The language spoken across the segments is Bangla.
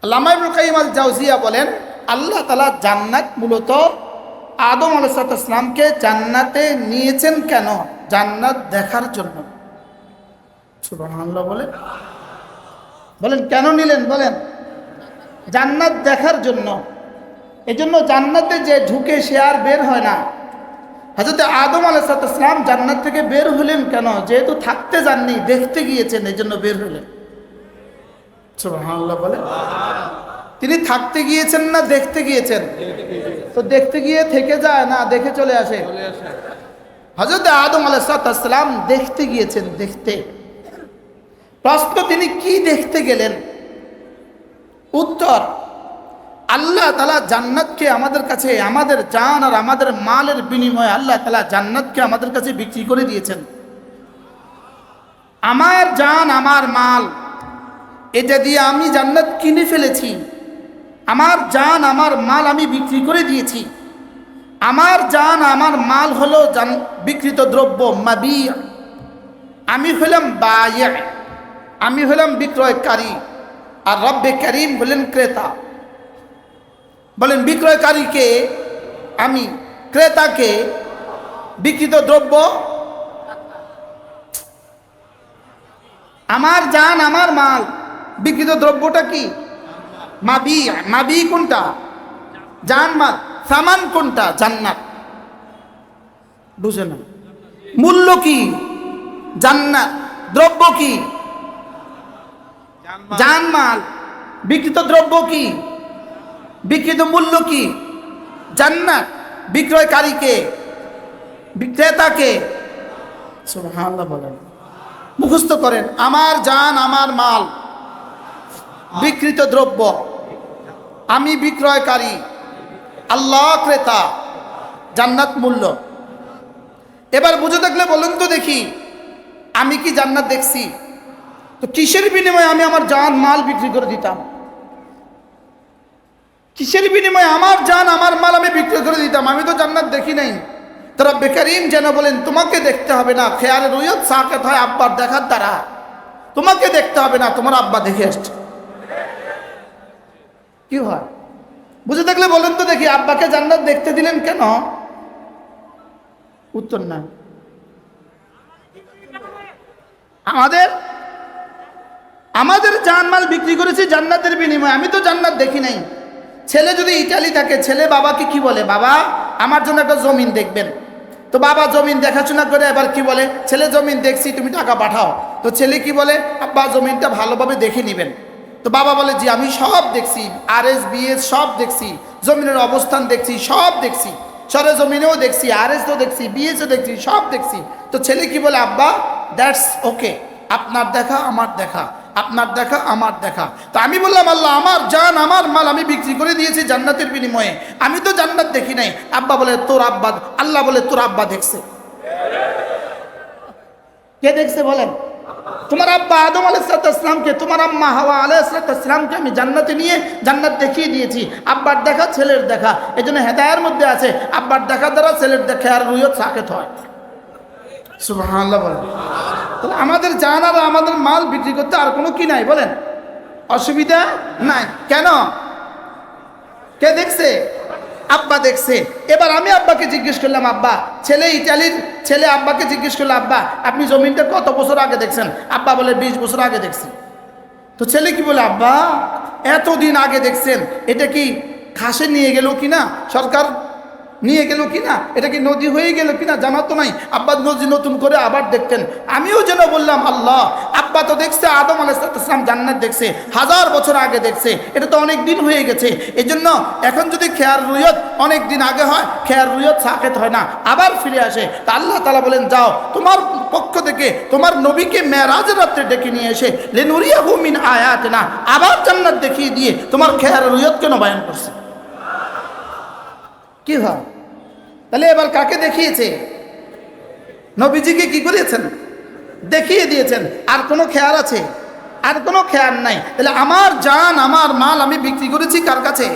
আল্লামা ইবনুল কাইয়িম আল জাওজিয়া বলেন, আল্লাহ তাআলা জান্নাত মূলত আদম আলাইহিস সালামকে জান্নাতে নিয়েছেন কেন? জান্নাত দেখার জন্য। সুবহানাল্লাহ বলেন, বলেন কেন নিলেন? বলেন জান্নাত দেখার জন্য। এজন্য জান্নাতে যে ঢুকে সে আর বের হয় না। হযরত আদম আলাইহিস সালাম জান্নাত থেকে বের হলেন কেন? যেহেতু থাকতে যাননি, দেখতে গিয়েছেন, এজন্য বের হলেন। সুবহানাল্লাহ বলেন। তিনি থাকতে গিয়েছেন না দেখতে গিয়েছেন? তো দেখতে গিয়ে থেকে যায় না, দেখে চলে আসে। হযরত আদম আলাইহিস সালাম দেখতে গিয়েছেন। দেখতে, প্রশ্ন তিনি কি দেখতে গেলেন? উত্তর, আল্লাহ তাআলা জান্নাতকে আমাদের কাছে আমাদের জান আর আমাদের মালের বিনিময়ে আল্লাহ তাআলা জান্নাতকে আমাদের কাছে বিক্রি করে দিয়েছেন। আমার জান আমার মাল, এটা দিয়ে আমি জান্নাত কিনে ফেলেছি। আমার জান আমার মাল আমি বিক্রি করে দিয়েছি। আমার জান আমার মাল হলো বিক্রিত দ্রব্য, মাবি। আমি হলাম বায়ে, আমি হলাম বিক্রয়কারী, আর রব্বে কারীম হলেন ক্রেতা। বলেন বিক্রয়কারীকে আমি, ক্রেতাকে বিক্রিত দ্রব্য। আমার জান আমার মাল, বিক্রিত দ্রব্যটা কি? মাবি। মাবি কোনটা? জান মাল। সামান কোনটা? জান্নাত। বুঝে না? মূল্য কি? জান্নাত। দ্রব্য কি? জান মাল। বিক্রিত দ্রব্য কি? বিক্রিত মূল্য কি? জান্নাত। বিক্রয়কারীকে, বিক্রেতাকে। সুবহানাল্লাহ বলেন, মুখস্থ করেন। আমার জান আমার মাল, বিক্রিত দ্রব্য, আমি বিক্রয়কারী, আল্লাহ ক্রেতা, জান্নাত মূল্য। এবার বুঝে থাকলে বলুন তো দেখি, আমি কি জান্নাত দেখছি? তো কিসের বিনিময়ে আমি আমার জান মাল বিক্রি করে দিতাম? কিসের বিনিময়ে আমার জান আমার মাল আমি বিক্রি করে দিতাম? আমি তো জান্নাত দেখি নাই। তো রব্বে কারীম যেন বলেন, তোমাকে দেখতে হবে না, খেয়ালে রুয়ত সাকাত হয় আব্বার দেখার দ্বারা। তোমাকে দেখতে হবে না, তোমার আব্বা দেখে আসছে। কি হয়? বুঝে থাকলে বলেন তো দেখি, আব্বাকে জান্নাত দেখতে দিলেন কেন? উত্তর না। আমাদের জানমাল বিক্রি করেছি জান্নাতের বিনিময়ে। আমি তো জান্নাত দেখি নাই। ছেলে যদি ইটালি থাকে, ছেলে বাবাকে কি বলে? বাবা আমার জন্য একটা জমিন দেখবেন। তো বাবা জমিন দেখাশোনা করে এবার কি বলে? ছেলে জমিন দেখছি, তুমি টাকা পাঠাও। তো ছেলে কি বলে? আব্বা জমিনটা ভালোভাবে দেখে নেবেন। তো বাবা বলে, জি আমি সব দেখছি, আরএস বিএস সব দেখছি, জমিনের অবস্থান দেখছি, সব দেখছি, সরে জমিনেও দেখছি, আরএসও দেখছি, বিএসও দেখছি, সব দেখছি। তো ছেলে কি বলে? আব্বা দ্যাটস ওকে, আপনার দেখা আমার দেখা, আপনার দেখা আমার দেখা। তো আমি বললাম, আল্লাহ আমার জান আমার মাল আমি বিক্রি করে দিয়েছি জান্নাতের বিনিময়ে, আমি তো জান্নাত দেখি নাই। আব্বা বলে তোর আব্বা, আল্লাহ বলে তোর আব্বা দেখছে। কে দেখছে বলেন? তোমার আব্বা আদম আলাইহিস সালামকে, তোমার আম্মা হাওয়া আলাইহিস সালামকে আমি জান্নাতে নিয়ে জান্নাত দেখিয়ে দিয়েছি। আব্বার দেখা ছেলের দেখা, এজন্য হেদায়ের মধ্যে আছে আব্বার দেখা দ্বারা ছেলের দেখা আর রুয়ত সাকেত হয়। সুবহানাল্লাহ বলেন। তাহলে আমাদের জান আর আমাদের মাল বিক্রি করতে আর কোনো কি নাই? বলেন অসুবিধা নাই। কেন? কে দেখছে? আব্বা দেখছে। এবার আমি আব্বাকে জিজ্ঞেস করলাম, আব্বা, ছেলে ইটালির ছেলে আব্বাকে জিজ্ঞেস করলো, আব্বা আপনি জমিনটা কত বছর আগে দেখছেন? আব্বা বলে 20 বছর আগে দেখছি। তো ছেলে কি বলে? আব্বা এতদিন আগে দেখছেন, এটা কি খাসে নিয়ে গেল কিনা, সরকার নিয়ে গেল কিনা, এটা কি নদী হয়ে গেল কিনা জানা তো নাই। আব্বা নদী নতুন করে আবার দেখতেন। আমিও যেন বললাম, আল্লাহ আব্বা তো দেখছে আদম আলাইহিস সালাম জান্নাত দেখছে, 1000 বছর আগে দেখছে, এটা তো অনেক দিন হয়ে গেছে। এজন্য এখন যদি খেয়ার রুয়ত অনেক দিন আগে হয়, খেয়ার রুয়ত সাকেত হয় না, আবার ফিরে আসে। তা আল্লাহ তাআলা বলেন, যাও তোমার পক্ষ থেকে তোমার নবীকে মেরাজের রাতে ডেকে নিয়ে এসে লিনুরিয়াহু মিন আয়াতিনা, আবার জান্নাত দেখিয়ে দিয়ে তোমার খেয়ার রুয়ত কেন বয়ান করছে? কি হয়? তাহলে এবার কাকে দেখিয়েছে? নবীজিকে কি করেছেন? দেখিয়ে দিয়েছেন। আর কোনো খেয়াল আছে? আর কোনো খেয়াল নাই। তাহলে আমার জান আমার মাল আমি বিক্রি করেছি কার কাছে?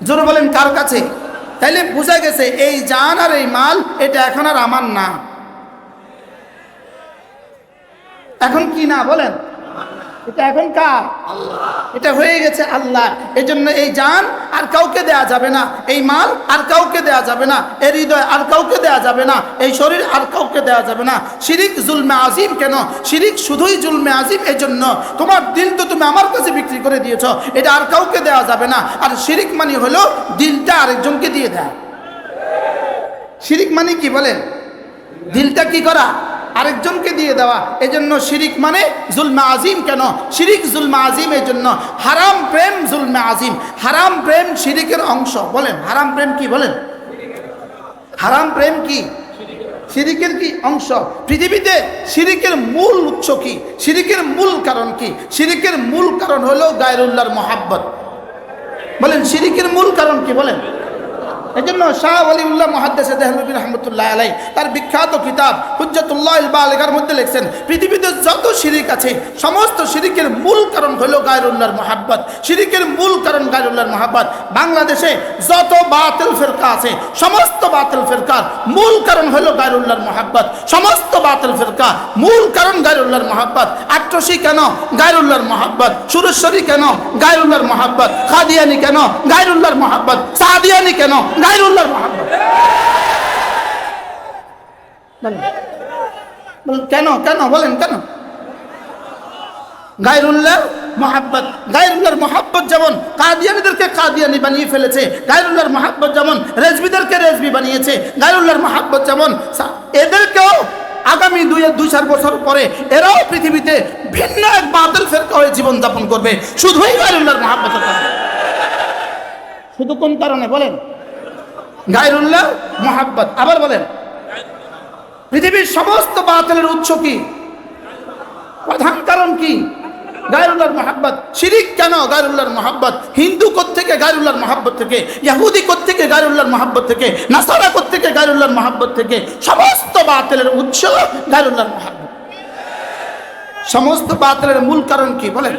জোরে বলেন কার কাছে? তাইলে বোঝা গেছে এই জান আর এই মাল এটা এখন আর আমার না। এখন কি না? বলেন এটা এখন কার? এটা হয়ে গেছে আল্লাহ। এই জন্য এই জান আর কাউকে দেয়া যাবে না, এই মাল আর কাউকে দেয়া যাবে না, এই হৃদয় আর কাউকে দেয়া যাবে না, এই শরীর আর কাউকে দেয়া যাবে না। শিরিক জুলমে আজিম। কেন শিরিক শুধুই জুলমে আজিম? এই জন্য তোমার দিল তো তুমি আমার কাছে বিক্রি করে দিয়েছো, এটা আর কাউকে দেওয়া যাবে না। আর শিরিক মানে হলো দিলটা আরেকজনকে দিয়ে দেয়। শিরিক মানে কি বলেন? দিলটা কি করা? আরেকজনকে দিয়ে দেওয়া। এই জন্য শিরিক মানে জুলমে আজিম। কেন শিরিক জুলমে আজিম? এই জন্য হারাম প্রেম জুলমে আজিম। হারাম প্রেম শিরিকের অংশ। বলেন হারাম প্রেম কি? বলেন হারাম প্রেম কি? শিরিকের কি অংশ? পৃথিবীতে শিরিকের মূল উৎস কি? শিরিকের মূল কারণ কি? শিরিকের মূল কারণ হলো গায়রুল্লাহর মহাব্বত। বলেন শিরিকের মূল কারণ কি? বলেন। এই জন্য শাহ ওয়ালিউল্লাহ মুহাদ্দিস দেহলভী রহমতুল্লাহ আলাইহি তার বিখ্যাত কিতাব হুজ্জাতুল্লাহিল বালিগার মধ্যে লিখছেন, পৃথিবীতে যত শিরিক আছে সমস্ত শিরিকের মূল কারণ হলো গায়রুল্লাহর মহাব্বত। শিরিকের মূল কারণ গায়রুল্লাহর মহাব্বত। বাংলাদেশে যত বাতিল ফিরকা আছে সমস্ত বাতিল ফিরকার মূল কারণ হলো গায়রুল্লাহর মহাব্বত। সমস্ত বাতিল ফিরকা মূল কারণ গায়রুল্লাহর মহাব্বত। আট্রসি কেন? গায়রুল্লাহর মহাব্বত। সুরেশ্বরী কেন? গায়রুল্লাহর মহাব্বত। কাদিয়ানি কেন? গায়রুল্লাহর মহাব্বত। সাদিয়ানি কেন? গায়রুল্লাহর মহাব্বত। কেন কেন বলেন কেন? গায়রুল্লাহর মহাব্বত। গায়রুল্লাহর মহাব্বত যেমন কাদিয়ানীদেরকে কাদিয়ানি বানিয়ে ফেলেছে, গায়রুল্লাহর মহাব্বত যেমন রেজবিদেরকে রেজবি বানিয়েছে, গায়রুল্লাহর মহাব্বত যেমন এদেরকেও আগামী 2-4 বছর পরে এরাও পৃথিবীতে ভিন্ন এক বাতিল ফিরকা হয়ে জীবনযাপন করবে, শুধুই গায়রুল্লাহর মহাব্বতের কারণে। শুধু কোন কারণে? বলেন গায়রুল্লাহর মহাব্বত। আবার বলেন পৃথিবীর সমস্ত বাতিলের উৎস কি? প্রধান কারণ কি? গায়রুল্লাহর মহাব্বত। শিরিক কেন? গায়রুল্লাহর মহাব্বত। হিন্দু কোত্থেকে? গায়রুল্লাহর মহাব্বত থেকে। ইহুদি কোত্থেকে? গায়রুল্লাহর মহাব্বত থেকে। নাসারা কোত্থেকে? গায়রুল্লাহর মহাব্বত থেকে। সমস্ত বাতিলের উৎস গায়রুল্লাহর মহাব্বত। সমস্ত বাতিলের মূল কারণ কি? বলেন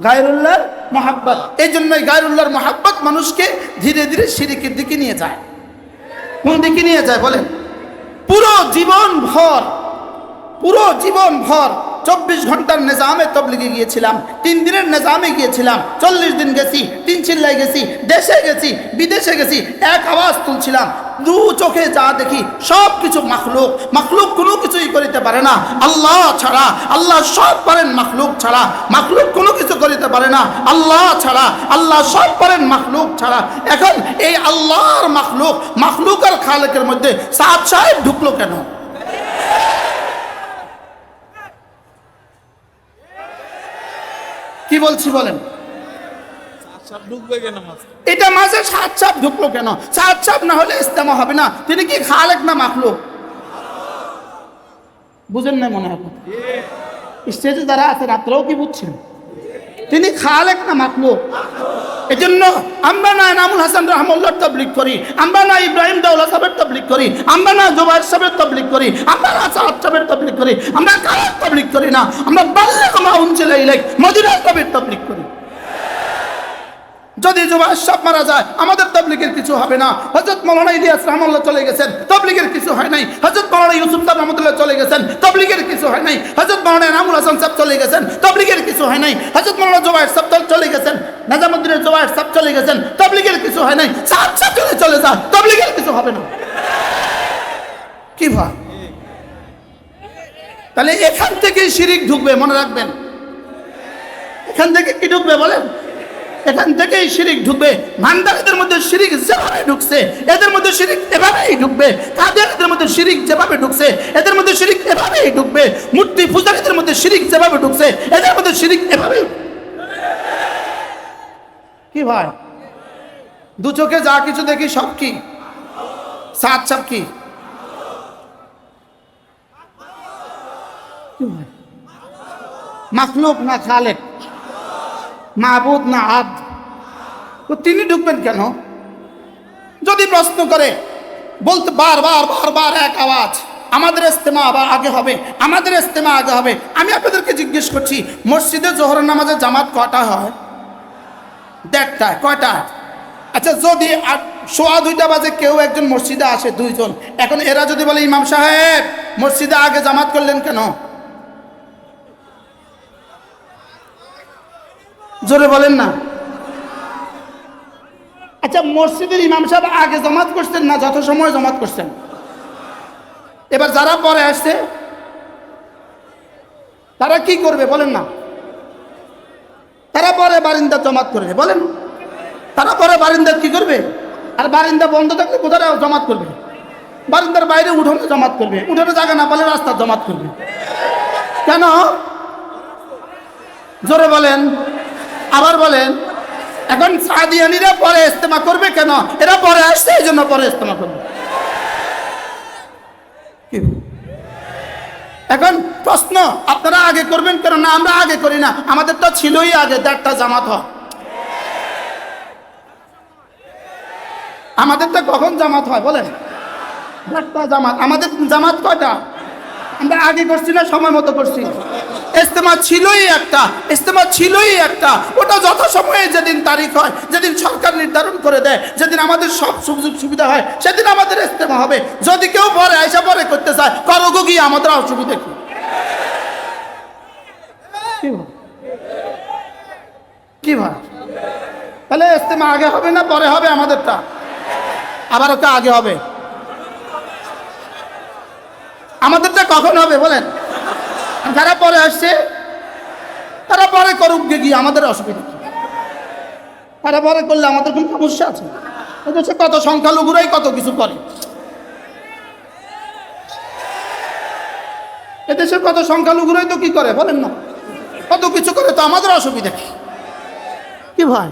গায়রুল্লাহর মহাব্বত। এই জন্যই গায়রুল্লাহর মহাব্বত মানুষকে ধীরে ধীরে শিরিকের দিকে নিয়ে যায়। কোন দিকে নিয়ে যায়? বলেন পুরো জীবন ভর 24 ঘন্টার নিজামে তবলিগে গিয়েছিলাম, 3 দিনের নিজামে গিয়েছিলাম, 40 দিন গেছি, 3 চিল্লায় গেছি, দেশে গেছি, বিদেশে গেছি, এক আওয়াজ তুলছিলাম। দু চোখে যা দেখি সব কিছু মাখলুক। মাখলুক কোনো কিছুই করিতে পারে না আল্লাহ ছাড়া। আল্লাহ সব পারেন মাখলুক ছাড়া। মাখলুক কোনো কিছু করিতে পারে না আল্লাহ ছাড়া। আল্লাহ সব পারেন মাখলুক ছাড়া। এখন এই আল্লাহর মাখলুক আর খালেকের মধ্যে সাদ সাহেব ঢুকলো কেন? কি বলছি বলেন? এটা মাঝে সাত সাপ ঢুকলো কেন? সাত সাপ না হলে ইস্তেমা হবে না। তিনি কি খালেক না মাখলুক? বুঝেন না মনে হয়? স্টেজে যারা আছে রাত্রেও কি বুঝছেন? তিনি খালেক না মাখলুক? এজন্য আমরা না এনামুল হাসান রহমতুল্লাহর তাবলীগ করি, আমরা না ইব্রাহিম দাউলা সাহেবের তাবলীগ করি, আমরা না জুবায়ের সাহেবের তাবলীগ করি, আমরা না সাদ সাহেবের তাবলীগ করি, আমরা কার তাবলীগ করি না, আমরা বাল্লিগ মা উনজিলা ইলাইক মদিনার সাহেবের তাবলীগ করি। যদি জুবায়ের সাহেব মারা যায় আমাদের তাবলীগের কিছু হবে না। হযরত মাওলানা ইলিয়াস রহমাতুল্লাহ চলে গেছেন, তাবলীগের কিছু হয় নাই। হযরত মাওলানা ইউসুফ সাহেব রহমাতুল্লাহ চলে গেছেন, তাবলীগের কিছু হয় নাই। হযরত মাওলানা এনামুল হাসান সাহেব চলে গেছেন, তাবলীগের কিছু হয় নাই। হযরত মাওলানা জুবায়ের সাহেব চলে গেছেন, নিজামউদ্দিনের জুবায়ের সাহেব চলে গেছেন, তাবলীগের কিছু হয় নাই। সাত সাহেব চলে যায়, তাবলীগের কিছু হবে না। কি ভাই? তাহলে এখান থেকেই শিরিক ঢুকবে, মনে রাখবেন। এখান থেকে কি ঢুকবে বলেন? এখান থেকেই শিরিক ঢুকবে। ভান্ডারীদের মধ্যে শিরিক যেভাবে ঢুকছে এদের মধ্যে শিরিক এভাবেই ঢুকবে। কাদিয়ানীদের মধ্যে শিরিক যেভাবে ঢুকছে এদের মধ্যে শিরিক এভাবেই ঢুকবে। মূর্তি পূজারীদের মধ্যে শিরিক যেভাবে ঢুকছে এদের মধ্যে শিরিক এভাবেই। কি ভাই? দু চোখে যা কিছু দেখি সব কি? সাত সব কি? মাখলুক না খালেক? মাবুদ না আদ? তো তিনি ঢুকবেন কেন? যদি প্রশ্ন করে বলতে বারবার এক আওয়াজ আমাদের ইস্তেমা আগে হবে, আমাদের ইস্তেমা আগে হবে। আমি আপনাদেরকে জিজ্ঞেস করছি মসজিদে জোহরের নামাজের জামাত কটা হয়? 1:30। কয়টা? আচ্ছা যদি 2:15 বাজে কেউ একজন মসজিদে আসে, 2 জন, এখন এরা যদি বলে ইমাম সাহেব মসজিদে আগে জামাত করলেন কেন? জোরে বলেন না। আচ্ছা, মসজিদের ইমাম সাহেব আগে জামাত করছেন না যত সময় জামাত করছেন? এবার যারা পরে আসছে তারা কি করবে বলেন না? তারা পরে বারিন্দা জমাত করবে, বলেন। তারা পরে বারিন্দা কি করবে? আর বারিন্দা বন্ধ থাকলে কোথায় জমাত করবে? বারিন্দার বাইরে উঠোনে জমাত করবে, উঠোনে জায়গা না পেলে রাস্তায় জমাত করবে। কেন? জোরে বলেন, আবার বলেন। এখন সাদিয়ানিরা পরে ইস্তেমা করবে কেন? এরা পরে আসছে এই জন্য পরে ইস্তেমা করবে। এখন প্রশ্ন, আপনারা আগে করবেন কেন? না, আমরা আগে করি না, আমাদের তো ছিলই আগে 1.5টা জামাত হয়। আমাদের তো কখন জামাত হয় বলেন? 1.5টা জামাত। আমাদের জামাত কয়টা? আমরা আগে করছি না সময় মতো করছি? ইস্তেমা ছিলই একটা, ইস্তেমা ছিলই একটা। ওটা যত সময়ে যেদিন তারিখ হয়, যেদিন সরকার নির্ধারণ করে দেয়, যেদিন আমাদের সব সুযোগ সুবিধা হয়, সেদিন আমাদের ইস্তেমা হবে। যদি কেউ পরে আইসা পরে করতে চায়, করো গিয়ে, আমাদের অসুবিধা কি? কি ভাই, তাহলে ইস্তেমা আগে হবে না পরে হবে? আমাদেরটা আবার ওটা আগে হবে। আমাদেরটা কখন হবে বলেন? যারা পরে আসছে তারা পরে করুক গিয়ে, আমাদের অসুবিধা কি? তারা পরে করলে আমাদের কোনো সমস্যা আছে? এদেশে কত সংখ্যালঘুরাই কত কিছু করে, এদেশের কত সংখ্যালঘুরাই তো কি করে বলেন না, কত কিছু করে, তো আমাদের অসুবিধা কি? কি ভাই,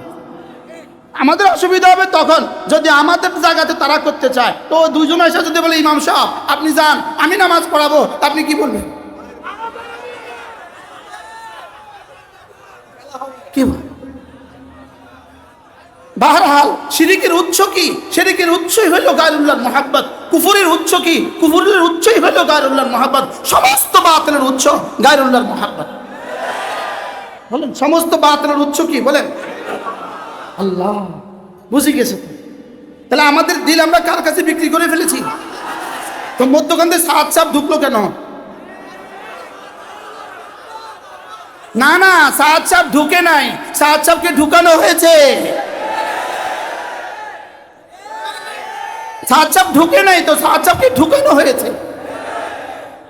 আমাদের অসুবিধা হবে তখন যদি আমাদের জায়গাতে তারা করতে চায়। তো দুজন এসে যদি বলে ইমাম সাহেব আপনি যান, আমি নামাজ পড়াবো, আপনি কি বলবেন? কি ভাই, বাহরহাল শিরিকের উৎস কি? শিরিকের উৎসই হইল গায়রুল্লাহর মহাব্বত। কুফরের উৎস কি? কুফরের উৎসই হইল গায়রুল্লাহর মহাব্বত। সমস্ত বাতিলের উৎস গায়রুল্লাহর মহাব্বত। বলেন, সমস্ত বাতিলের উৎস কি বলেন? আল্লাহ। বুঝে গেছে? তাহলে আমাদের দিল আমরা কার কাছে বিক্রি করে ফেলেছি? তো মধ্যখানে সাত সাপ ঢুকলো কেন? না না, সাত সাপ ঢুকে নাই, সাত সাপকে ঢুকানো হয়েছে। সাত সাপ ঢুকে নাই তো, সাত সাপকে ঢুকানো হয়েছে।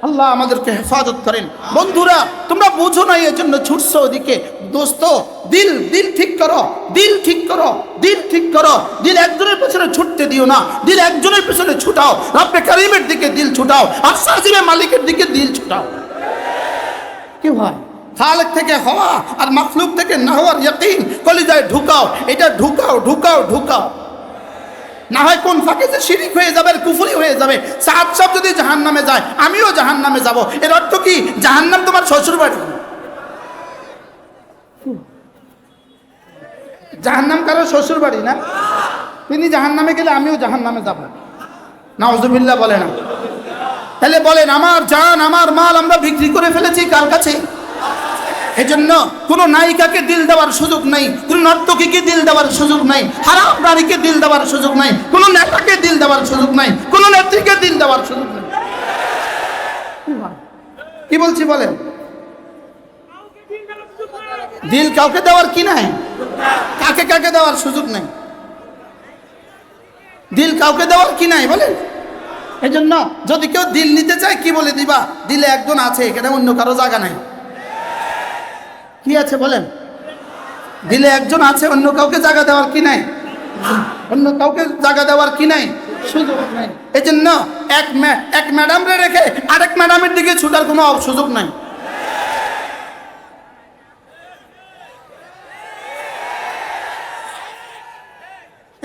আল্লাহ আমাদেরকে হেফাজত করেন। বন্ধুরা, তোমরা বুঝো না, এই জন্য ছুটছো ওদিকে। দোস্ত, দিল দিল ঠিক করো, দিল ঠিক করো, দিল ঠিক করো। দিল একজনের পেছনে ছুটতে দিও না, দিল একজনের পেছনে ছুটাও। রব্বে কারীমের দিকে দিল ছুটাও, আর সাজিবে মালিকের দিকে দিল ছুটাও। কি হয়, খালেক থেকে হওয়া আর মাখলুক থেকে না হওয়ার ইয়াকিন কলিজায় ঢুকাও। এটা ঢুকাও ঢুকাও ঢুকাও, না হয় কোন ফাঁকে যে শিরিক হয়ে যাবে, কুফরি হয়ে যাবে। সাত সাপ যদি জাহান্নামে যায়, আমিও জাহান্নামে যাব। এর অর্থ কি? জাহান্নাম তোমার শ্বশুর বাড়ি। জাহান্নাম কারো শ্বশুর বাড়ি না। তিনি জাহান্নামে গেলে আমিও জাহান্নামে যাব। নাউজুবিল্লাহ বলে না। তাহলে বলেন, আমার জান আমার মাল আমরা বিক্রি করে ফেলেছি কার কাছে? এজন্য কোনো নায়িকাকে দিল দেওয়ার সুযোগ নাই, কোনো নর্তকীকে দিল দেওয়ার সুযোগ নাই, হারাম নারীকে দিল দেওয়ার সুযোগ নাই, কোনো নেতাকে দিল দেওয়ার সুযোগ নাই, কোনো নেত্রীকে দিল দেওয়ার সুযোগ নাই। কি বলছি বলেন? দিল কাউকে দেওয়ার কি নাই? কাকে কাকে দেওয়ার সুযোগ নাই? দিল কাউকে দেওয়ার কি নাই বলেন? এজন্য যদি কেউ দিল নিতে চায়, কি বলে দিবা? দিলে একজন আছে, এখানে অন্য কারো জায়গা নাই। কি আছে বলেন? দিলে একজন আছে, অন্য কাউকে জায়গা দেওয়ার কি নাই? অন্য কাউকে জায়গা দেওয়ার কি নাই? সুযোগ নাই। এই জন্য এক ম্যাডামরে রেখে আরেক ম্যাডামের দিকে ছুটার কোনো সুযোগ নাই।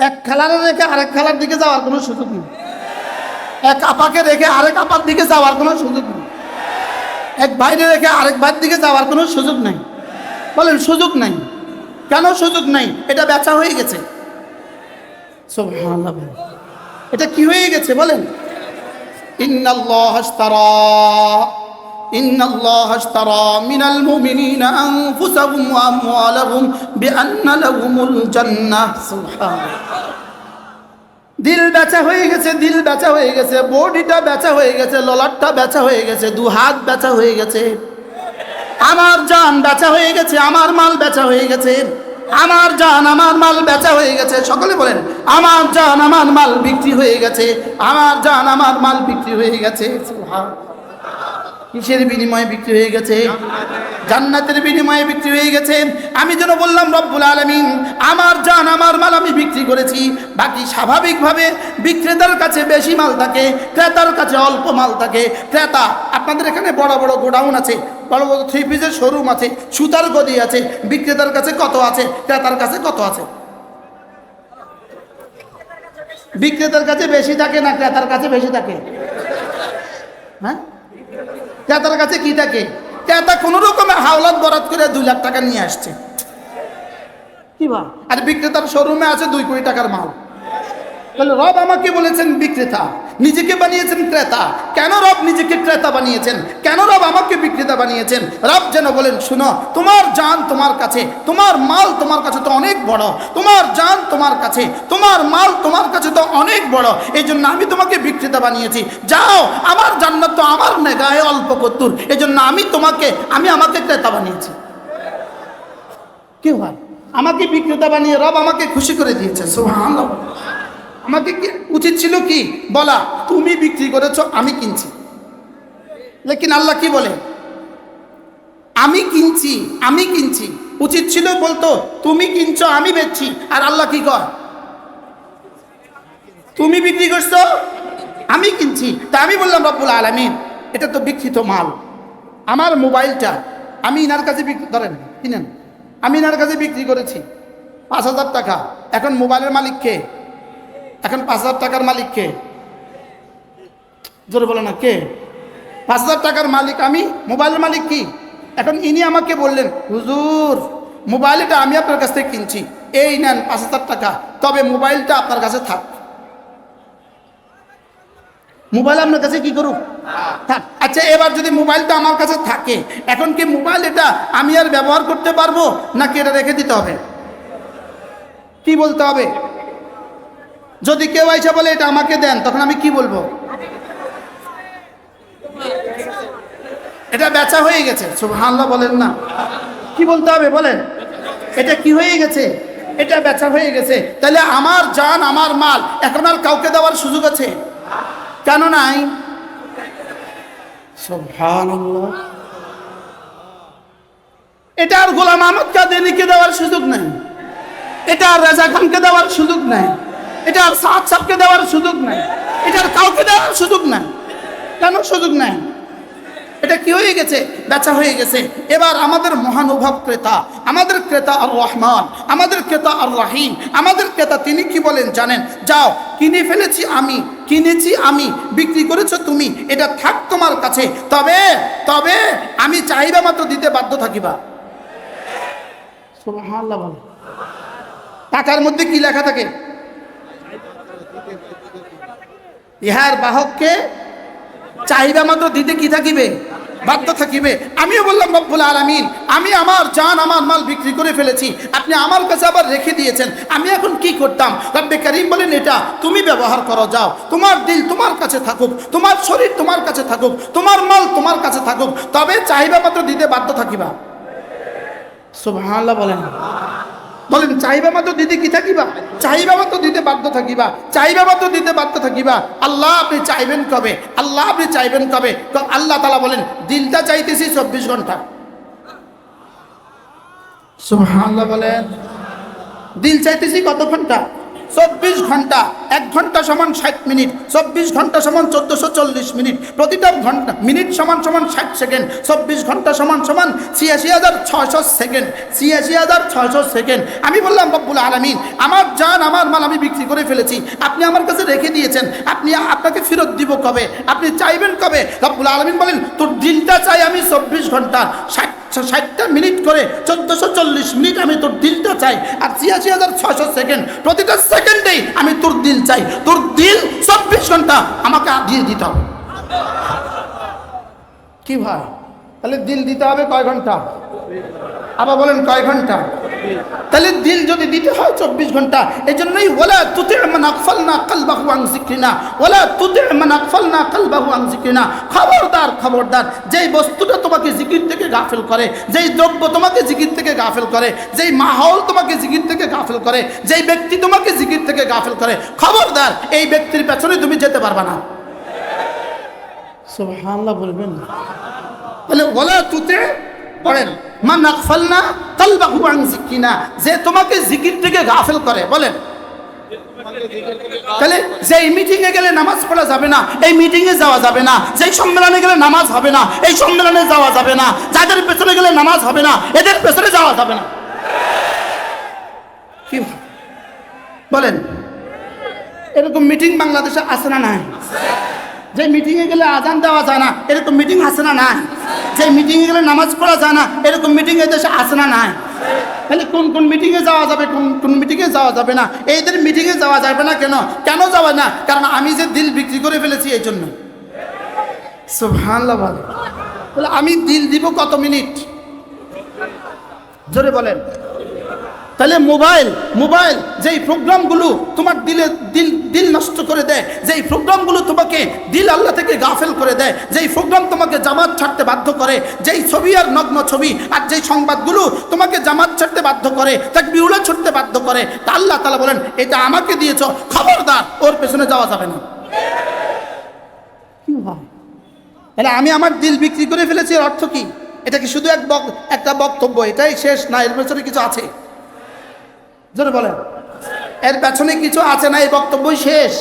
এক খেলারে রেখে আরেক খেলার দিকে যাওয়ার কোনো সুযোগ নেই। এক আপাকে রেখে আরেক আপার দিকে যাওয়ার কোনো সুযোগ নেই। এক ভাইরে রেখে আরেক ভাইয়ের দিকে যাওয়ার কোনো সুযোগ নাই। বলেন, সুযোগ নাই। কেন সুযোগ নাই? এটা বেচা হয়ে গেছে। সুবহানাল্লাহ, এটা কি হয়ে গেছে বলেন? ইন্নাল্লাহ আশতারা মিনাল মুমিনিনা আনফুসাহুম ওয়া আমওয়ালাহুম বিআন্না লাহুমুল জান্নাহ। সুবহানাল্লাহ। দিল বেচা হয়ে গেছে, দিল বেচা হয়ে গেছে, বডিটা বেচা হয়ে গেছে, ললাটটা বেচা হয়ে গেছে, দু হাত বেচা হয়ে গেছে। আমার জান বেচা হয়ে গেছে, আমার মাল বেচা হয়ে গেছে, আমার জান আমার মাল বেচা হয়ে গেছে। সকলে বলেন আমার জান আমার মাল বিক্রি হয়ে গেছে, আমার জান আমার মাল বিক্রি হয়ে গেছে। কিসের বিনিময়ে বিক্রি হয়ে গেছে? জান্নাতের বিনিময়ে বিক্রি হয়ে গেছে। আমি যেন বললাম রব্বুল আলামিন আমার জান আমার মাল আমি বিক্রি করেছি। বাকি স্বাভাবিকভাবে বিক্রেতার কাছে বেশি মাল থাকে, ক্রেতার কাছে অল্প মাল থাকে। ক্রেতা, আপনাদের এখানে বড় বড় গোডাউন আছে, বড় বড় থ্রি পিসের শোরুম আছে, সুতার গদি আছে, বিক্রেতার কাছে কত আছে, ক্রেতার কাছে কত আছে? বিক্রেতার কাছে বেশি থাকে না ক্রেতার কাছে বেশি থাকে? হ্যাঁ, ক্রেতার কাছে কি থাকে? ক্রেতা কোনো রকমে হাওলাত বরাদ করে 2 লাখ টাকা নিয়ে আসছে, কি বা? আর বিক্রেতার শোরুমে আছে 2 কোটি টাকার মাল। তাহলে রব আমাকে বলেছেন বিক্রেতা, নিজেকে বানিয়েছেন ক্রেতা। কেন রব নিজেকে ক্রেতা বানিয়েছেন? কেন রব আমাকে বিক্রেতা বানিয়েছেন? রব যেন বলেন শুনো, তোমার জান তোমার কাছে, তোমার মাল তোমার কাছে তো অনেক বড়, তোমার জান তোমার কাছে, তোমার মাল তোমার কাছে তো অনেক বড়, এই জন্য আমি তোমাকে বিক্রেতা বানিয়েছি। যাও, আমার জান্নাত তো আমার নেগাহে অল্প কদ্দুর, এই জন্য আমি আমাকে ক্রেতা বানিয়েছি। কি হয়? আমাকে বিক্রেতা বানিয়ে রব আমাকে খুশি করে দিয়েছে। সুবহানাল্লাহ। আমাকে উচিত ছিল কি বলা, তুমি বিক্রি করেছো আমি কিনছি। লেকিন আল্লাহ কি বলে? আমি কিনছি, আমি কিনছি। উচিত ছিল বলতো তুমি কিনছো আমি বেচছি। আর আল্লাহ কি কয়? তুমি বিক্রি করছো আমি কিনছি। তা আমি বললাম রব্বুল আলামিন এটা তো বিক্রিত মাল। আমার মোবাইলটা আমি ইনার কাছে বিক্রি, ধরেন কিনেন, আমি ইনার কাছে বিক্রি করেছি 5,000 টাকা। এখন মোবাইলের মালিক কে? এখন 5,000 টাকার মালিক কে? জোরে বলো না, কে? 5,000 টাকার মালিক আমি, মোবাইলের মালিক কি? এখন ইনি আমাকে বললেন হুজুর মোবাইলটা আমি আপনার কাছ থেকে কিনছি, এই নেন 5,000 টাকা, তবে মোবাইলটা আপনার কাছে থাক। মোবাইল আপনার কাছে কি করুক? থাক। আচ্ছা, এবার যদি মোবাইলটা আমার কাছে থাকে, এখন কি মোবাইল এটা আমি আর ব্যবহার করতে পারবো নাকি এটা রেখে দিতে হবে? কি বলতে হবে? যদি কেউ এসে বলে এটা আমাকে দেন, তখন আমি কি বলবো? এটা বেচা হয়ে গেছে। সুবহানাল্লাহ বলেন না, কি বলতে হবে বলেন? এটা কি হয়ে গেছে? এটা বেচা হয়ে গেছে। তাহলে আমার জান আমার মাল এখন আর কাউকে দেওয়ার সুযোগ আছে? কেন নাই? সুবহানাল্লাহ। এটা আর গোলাম আহমদ কাদেরীকে দেওয়ার সুযোগ নাই, এটা আর রাজা খানকে দেওয়ার সুযোগ নাই, এটা আর সাদ সাহেবকে দেওয়ার সুযোগ নাই, এটা আর কাউকে দেওয়ার সুযোগ নাই। কেন সুযোগ নাই? এটা কি হয়ে গেছে? বেচা হয়ে গেছে। এবার আমাদের মহানুভব ক্রেতা, আমাদের ক্রেতা আর রহমান, আমাদের ক্রেতা আর রাহিম, আমাদের ক্রেতা তিনি কি বলেন জানেন? যাও, কিনে ফেলেছি আমি, কিনেছি আমি, বিক্রি করেছো তুমি, এটা থাক তোমার কাছে, তবে তবে আমি চাহিদা মাত্র দিতে বাধ্য থাকিবা। সুবহানাল্লাহ বলে। টাকার মধ্যে কি লেখা থাকে? ইহার বাহককে চাহিদা মাত্র দিতে কি থাকিবে? বাধ্য থাকিবে। আমিও বললাম রব্বুল আলামিন আমি আমার জান আমার মাল বিক্রি করে ফেলেছি, আপনি আমার কাছে আবার রেখে দিয়েছেন, আমি এখন কি করতাম? রব্বে কারীম বলেন এটা তুমি ব্যবহার করো, যাও, তোমার দিল তোমার কাছে থাকুক, তোমার শরীর তোমার কাছে থাকুক, তোমার মাল তোমার কাছে থাকুক, তবে চাহিদা মাত্র দিতে বাধ্য থাকিবা। সুবহানাল্লাহ বলেন, বলেন চাহিদা মাত্র দিতে কি থাকিবা? চাহিদা মাত্র দিতে বাধ্য থাকিবা, চাহিদা মাত্র দিতে বাধ্য থাকিবা। আল্লাহ আপনি চাইবেন কবে? আল্লাহ আপনি চাইবেন কবে? আল্লাহ তাআলা বলেন দিলটা চাইতেছি 24 ঘন্টা। সুবহানাল্লাহ বলেন, দিল চাইতেছি কত ঘন্টা? 24 ঘন্টা। 1 ঘন্টা সমান 60 মিনিট, 24 ঘন্টা সমান 1440 মিনিট, প্রতিটা ঘন্টা মিনিট সমান সমান 60 সেকেন্ড, 24 ঘন্টা সমান সমান 86,600 সেকেন্ড, 86,600 সেকেন্ড। আমি বললাম রব্বুল আলামিন আমার জান আমার মাল আমি বিক্রি করে ফেলেছি, আপনি আমার কাছে রেখে দিয়েছেন, আপনাকে ফেরত দিব কবে? আপনি চাইবেন কবে? রব্বুল আলামিন বলেন তোর দিলটা চাই আমি 24 ঘন্টা 60টা মিনিট করে 1440 মিনিট আমি তোর দিলটা চাই, আর 86,600 সেকেন্ড, প্রতিটা সেকেন্ডেই আমি তোর দিল চাই। তোর দিল 24 ঘন্টা আমাকে দিয়ে দিতে হবে। কি ভাই? তাহলে দিল দিতে হবে কয় ঘন্টা? আবার বলেন কয় ঘন্টা? তাহলে দিল যদি দিতে হয় 24 ঘন্টা, এই জন্যই ওয়ালা তুতি মান আগফালনা কালবাহু আন যিকরিনা, ওয়ালা তুতি মান আগফালনা কালবাহু আন যিকরিনা। খবরদার খবরদার, যেই বস্তুটা তোমাকে জিকির থেকে গাফিল করে, যেই দ্রব্য তোমাকে জিকির থেকে গাফিল করে, যেই মাহৌল তোমাকে জিকির থেকে গাফিল করে, যেই ব্যক্তি তোমাকে জিকির থেকে গাফিল করে, খবরদার এই ব্যক্তির পেছনে তুমি যেতে পারবে না। সুবহানাল্লাহ বলবেন। তাহলে ওয়ালা তুতি পড়েন মান আগফালনা কালবাহু আন যিকরিনা, যে তোমাকে জিকির থেকে গাফিল করে। বলেন, তাহলে যেই মিটিংয়ে গেলে নামাজ পড়া যাবে না, এই মিটিংয়ে যাওয়া যাবে না। যেই সম্মেলনে গেলে নামাজ হবে না, এই সম্মেলনে যাওয়া যাবে না। যাদের পেছনে গেলে নামাজ হবে না, এদের পেছনে যাওয়া যাবে না। কি বলেন? এরকম মিটিং বাংলাদেশে আছে না নাই? যে মিটিংয়ে গেলে আজান দেওয়া যায় না, এরকম মিটিং আছে না নাই? যে মিটিংয়ে গেলে নামাজ পড়া যায় না, এরকম মিটিং এই দেশে আছে না নাই? তাহলে কোন কোন মিটিংয়ে যাওয়া যাবে, কোন কোন মিটিংয়ে যাওয়া যাবে না? এইদের মিটিংয়ে যাওয়া যাবে না কেন? কেন যাওয়া না? কারণ আমি যে দিল বিক্রি করে ফেলেছি এই জন্য। সুবহানাল্লাহ বলে। তাহলে আমি দিল দিব কত মিনিট? জোরে বলেন। তাহলে মোবাইল যেই প্রোগ্রামগুলো তোমার দিল নষ্ট করে দেয়, যেই প্রোগ্রামগুলো তোমাকে দিল আল্লাহ থেকে গাফেল করে দেয়, যেই প্রোগ্রাম তোমাকে জামাত ছাড়তে বাধ্য করে, যেই ছবি আর নগ্ন ছবি আর যেই সংবাদগুলো তোমাকে জামাত ছাড়তে বাধ্য করে, তাকবীরুল্লাহ ছুটতে বাধ্য করে, তা আল্লাহ তাআলা বলেন এটা আমাকে দিয়েছ, খবরদার ওর পেছনে যাওয়া যাবে না। কি হয়? তাহলে আমি আমার দিল বিক্রি করে ফেলেছি, এর অর্থ কি? এটা কি শুধু একটা বক্তব্য, এটাই শেষ না? এর পেছনে কিছু আছে? জোরে বলেন, এর পেছনে কিছু আছে না? এই বক্তব্যই শেষ?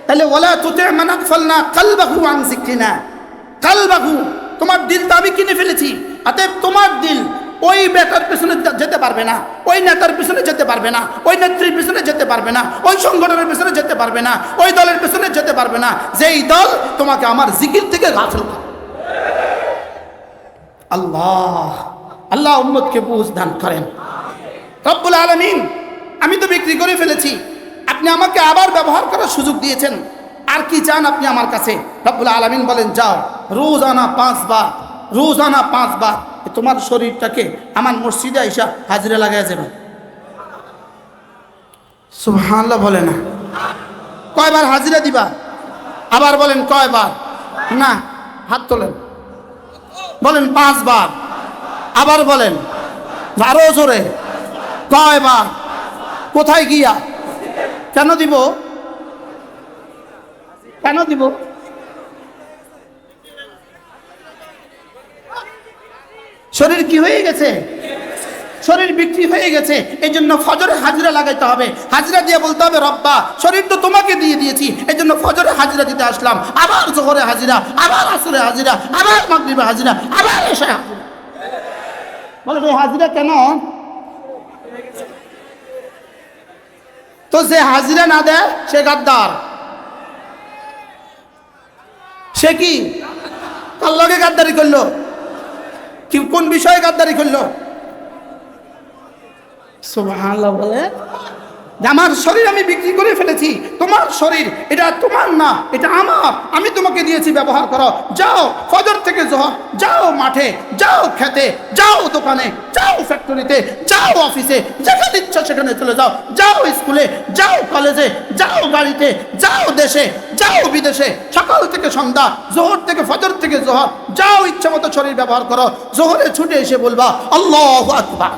তাহলে ওয়ালা তুতি মান আগফালনা কালবাহু আন যিকরিনা, কালবাহু তোমার দিলটা আমি কিনে ফেলেছি। অতএব তোমার দিল ওই বেটার পেছনে যেতে পারবে না, ওই নেতার পেছনে যেতে পারবে না, ওই নেত্রীর পেছনে যেতে পারবে না, ওই সংগঠনের পেছনে যেতে পারবে না, ওই দলের পেছনে যেতে পারবে না, যেই দল তোমাকে আমার জিকির থেকে গাফিল করে। আল্লাহ উম্মতকে বুঝ দান করেন। রব্বুল আলামিন, আমি তো বিক্রি করে ফেলেছি, আপনি আমাকে আবার ব্যবহার করার সুযোগ দিয়েছেন, আর কি চান আপনি আমার কাছে? রব্বুল আলামিন বলেন যাও রোজানা 5 বার তোমার শরীরটাকে আমার মসজিদে আইসা হাজিরা লাগাই যাবে। সুবহানাল্লাহ বলে না? কয়বার হাজিরা দিবা? আবার বলেন কয়বার? না, হাত তোলেন, বলেন 5 বার। আবার বলেন আরো জোরে, কয়বার? কোথায় গিয়া? কেন দিব? কেন দিব? শরীর কি হয়ে গেছে? শরীর বিক্রি হয়ে গেছে। এই জন্য ফজরে হাজিরা লাগাইতে হবে। হাজিরা দিয়ে বলতে হবে রব্বা শরীর তো তোমাকে দিয়ে দিয়েছি, এই জন্য ফজরে হাজিরা দিতে আসলাম, আবার জোহরে হাজিরা, আবার আসরে হাজিরা, আবার মাগরিবে হাজিরা, আবার এশায় হাজিরা। বলে এই হাজিরা কেন? তো যে হাজিরা না দেয় সে গাদ্দার। সে কি কার লগে গাদ্দারি করলো? কি কোন বিষয়ে গাদ্দারি করলো? সুবহানাল্লাহ বলে আমার শরীর আমি বিক্রি করে ফেলেছি, তোমার শরীর এটা তোমার না, এটা আমার, আমি তোমাকে দিয়েছি, ব্যবহার করো। যাও ফজর থেকে জোহর, যাও মাঠে, যাও খেতে, যাও দোকানে, যাও ফ্যাক্টরিতে, যাও অফিসে, যেখানে ইচ্ছা সেখানে চলে যাও, যাও স্কুলে, যাও কলেজে, যাও গাড়িতে, যাও দেশে, যাও বিদেশে, সকাল থেকে সন্ধ্যা, জোহর থেকে ফজর থেকে জোহর, যাও ইচ্ছা মতো শরীর ব্যবহার করো। জোহরে ছুটে এসে বলবা আল্লাহু আকবার,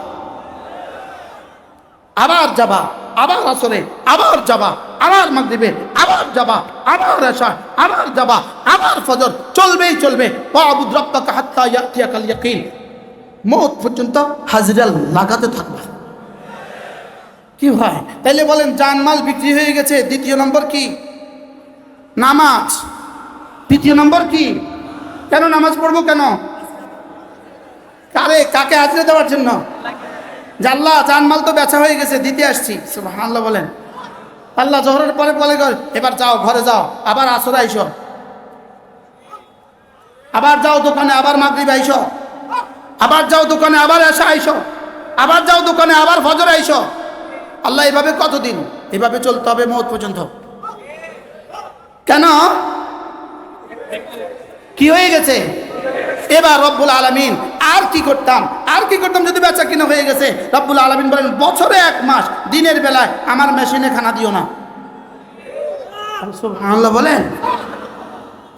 আবার যাবা, আবার আসরে, আবার যাবা, আবার মাগরিবে, আবার যাবা, আবার এশা, আবার যাবা, আবার ফজর, চলবেই চলবে। ওয়াবুদ রাব্বাকা হাত্তা ইয়াতিয়াকাল ইয়াকিন, মওত পর্যন্ত হাজিরা লাগাতে থাকবে। কি হয়? তাইলে বলেন জানমাল বিক্রি হয়ে গেছে, দ্বিতীয় নম্বর কি? নামাজ। তৃতীয় নম্বর কি? কেন নামাজ পড়বো? কেন? কাকে হাজিরা দেওয়ার জন্য? আল্লাহ জানমাল তো বেচা হয়ে গেছে, দিতে আসছি। সুবহানাল্লাহ বলেন। আল্লাহ জোহরের পরে বলে এবার যাও ঘরে যাও, আবার আসরে আইসো, আবার যাও দোকানে, আবার মাগরিব আইসো, আবার যাও দোকানে, আবার এশা আইসো, আবার যাও দোকানে, আবার ফজর আইসো। আল্লাহ এভাবে কতদিন? এভাবে চলতে হবে মওত পর্যন্ত। কেন? কি হয়ে গেছে? এবার রব্বুল আলামিন আর কি করতাম, আর কি করতাম যদি বেচা কিনা হয়ে গেছে। রব্বুল আলামিন বলেন বছরে 1 মাস দিনের বেলায় আমার মেশিনে খানা দিও না। সুবহানাল্লাহ বলেন।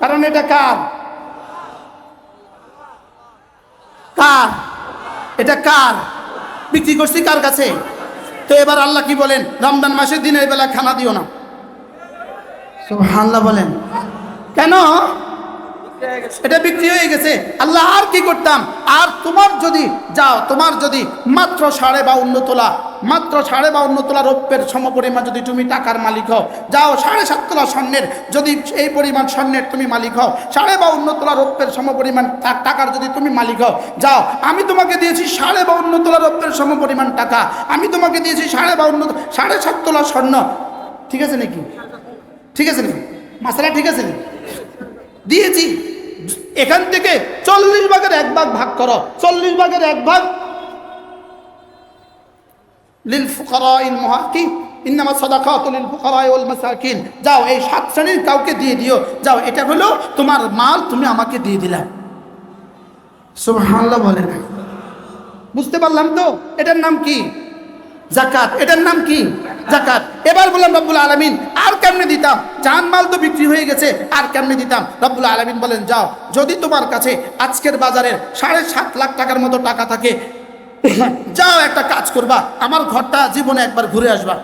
কারণ এটা কার? কার? এটা কার? বিক্রি করছি কার কাছে? তো এবার আল্লাহ কি বলেন? রমজান মাসে দিনের বেলা খানা দিও না। সুবহানাল্লাহ বলেন। কেন? এটা বিক্রি হয়ে গেছে। আল্লাহ আর কি করতাম? আর তোমার যদি যাও, তোমার যদি মাত্র 52.5 তোলা, মাত্র 52.5 তোলা রৌপ্যের সমপরিমাণ যদি তুমি টাকার মালিক হও, যাও 7.5 তোলা স্বর্ণের যদি এই পরিমাণ স্বর্ণের তুমি মালিক হও, 52.5 তোলা রৌপ্যের সমপরিমাণ টাকার যদি তুমি মালিক হও, যাও আমি তোমাকে দিয়েছি 52.5 তোলা রৌপ্যের সমপরিমাণ টাকা, আমি তোমাকে দিয়েছি 7.5 তোলা স্বর্ণ। ঠিক আছে নাকি? ঠিক আছে নাকি? মাসালা ঠিক আছে নাকি? দিয়েছি। এখান থেকে 40 ভাগের 1 ভাগ ভাগ করো, 40 ভাগের 1 ভাগ লিল ফুকারাইল মুহাক্কিন ইন্নামা সাদাকাতু লিল ফুকারাই ওয়াল মাসাকিন। যাও এই 7 শ্রেণীর কাউকে দিয়ে দিও। যাও এটা হলো তোমার মাল, তুমি আমাকে দিয়ে দিলা। সুবহানাল্লাহ বলেন। বুঝতে পারলাম তো? এটার নাম কি? যাকাত। এটার নাম কি? যাকাত। এবার বললাম রব্বুল আলামিন আর কেমনে দিতাম? জানমাল তো বিক্রি হয়ে গেছে, আর কেমনে দিতাম? রব্বুল আলামিন বলেন যাও যদি তোমার কাছে আজকের বাজারের 7.5 লাখ টাকার মতো টাকা থাকে, যাও একটা কাজ করবা, আমার ঘরটা জীবনে একবার ঘুরে আসবা।